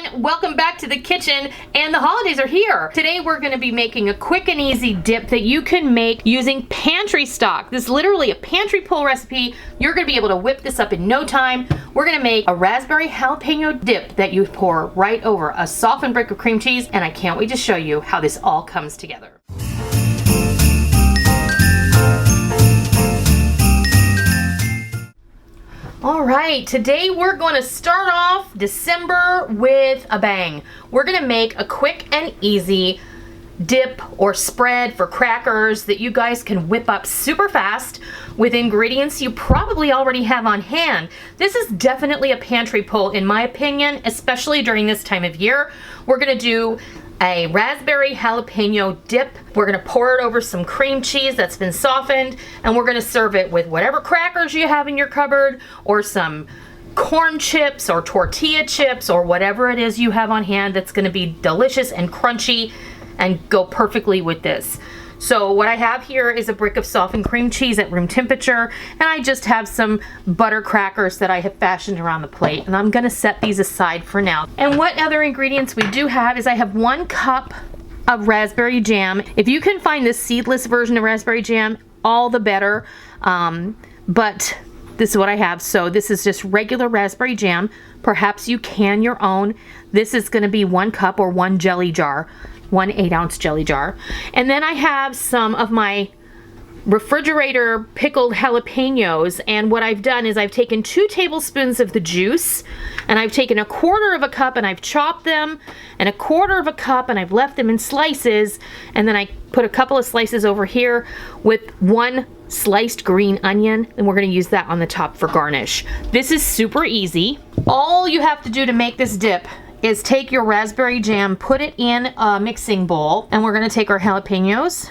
everyone, welcome back to the kitchen, and the holidays are here. Today we're going to be making a quick and easy dip that you can make using pantry stock. This is literally a pantry pull recipe. You're going to be able to whip this up in no time. We're going to make a raspberry jalapeno dip that you pour right over a softened brick of cream cheese, and I can't wait to show you how this all comes together. All right, today we're going to start off December with a bang. We're going to make a quick and easy dip or spread for crackers that you guys can whip up super fast with ingredients you probably already have on hand. This is definitely a pantry pull in my opinion, especially during this time of year. We're going to do a raspberry jalapeno dip. We're gonna pour it over some cream cheese that's been softened, and we're gonna serve it with whatever crackers you have in your cupboard, or some corn chips or tortilla chips, or whatever it is you have on hand that's gonna be delicious and crunchy and go perfectly with this. So what I have here is a brick of softened cream cheese at room temperature, and I just have some butter crackers that I have fashioned around the plate, and I'm gonna set these aside for now. And what other ingredients we do have is I have 1 cup of raspberry jam. If you can find the seedless version of raspberry jam, all the better, but this is what I have. So this is just regular raspberry jam. Perhaps you can your own. This is gonna be 1 cup or 1 jelly jar. 1 8-ounce jelly jar. And then I have some of my refrigerator pickled jalapenos, and what I've done is I've taken 2 tablespoons of the juice, and I've taken 1/4 cup and I've chopped them, and 1/4 cup and I've left them in slices, and then I put a couple of slices over here with 1 sliced green onion, and we're going to use that on the top for garnish. This is super easy. All you have to do to make this dip is take your raspberry jam, put it in a mixing bowl, and we're gonna take our jalapenos,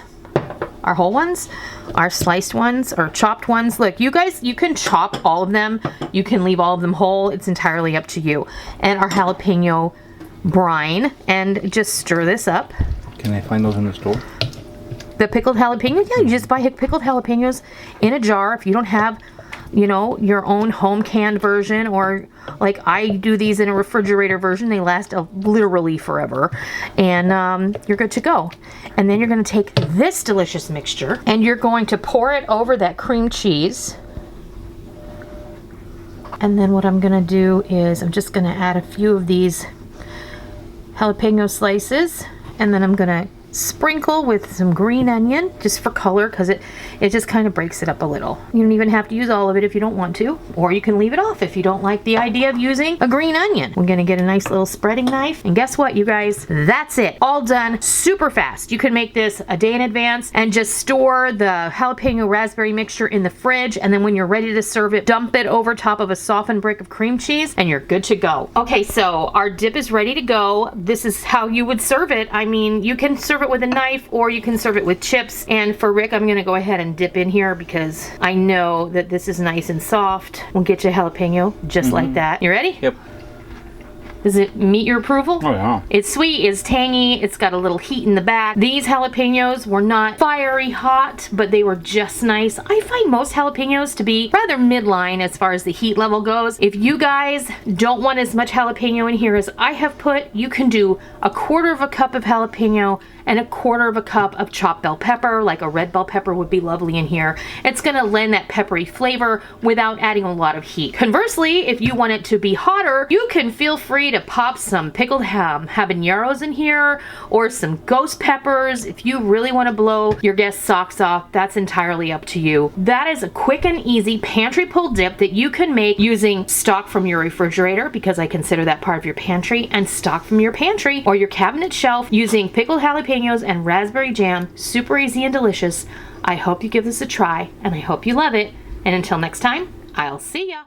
our whole ones, our sliced ones, or chopped ones. Look, you guys, you can chop all of them. You can leave all of them whole. It's entirely up to you. And our jalapeno brine, and just stir this up. Can I find those in the store? The pickled jalapeno? Yeah, you just buy pickled jalapenos in a jar. If you don't have, you know, your own home canned version, or like I do these in a refrigerator version, they last literally forever, and you're good to go. And then you're going to take this delicious mixture and you're going to pour it over that cream cheese. And then what I'm going to do is I'm just going to add a few of these jalapeno slices, and then I'm going to sprinkle with some green onion just for color, because it just kind of breaks it up a little. You don't even have to use all of it if you don't want to, or you can leave it off if you don't like the idea of using a green onion. We're gonna get a nice little spreading knife, and guess what, you guys? That's it. All done super fast. You can make this a day in advance and just store the jalapeno raspberry mixture in the fridge, and then when you're ready to serve it, dump it over top of a softened brick of cream cheese, and you're good to go. Okay, so our dip is ready to go. This is how you would serve it. I mean, you can serve it with a knife, or you can serve it with chips. And for Rick, I'm gonna go ahead and dip in here because I know that this is nice and soft. We'll get you a jalapeno just like that. You ready? Yep. Does it meet your approval? Oh yeah. It's sweet, it's tangy, it's got a little heat in the back. These jalapenos were not fiery hot, but they were just nice. I find most jalapenos to be rather midline as far as the heat level goes. If you guys don't want as much jalapeno in here as I have put, you can do 1/4 cup of jalapeno and 1/4 cup of chopped bell pepper. Like a red bell pepper would be lovely in here. It's gonna lend that peppery flavor without adding a lot of heat. Conversely, if you want it to be hotter, you can feel free to pop some pickled habaneros in here, or some ghost peppers. If you really want to blow your guests' socks off, that's entirely up to you. That is a quick and easy pantry pull dip that you can make using stock from your refrigerator, because I consider that part of your pantry, and stock from your pantry or your cabinet shelf using pickled jalapenos and raspberry jam. Super easy and delicious. I hope you give this a try, and I hope you love it. And until next time, I'll see ya.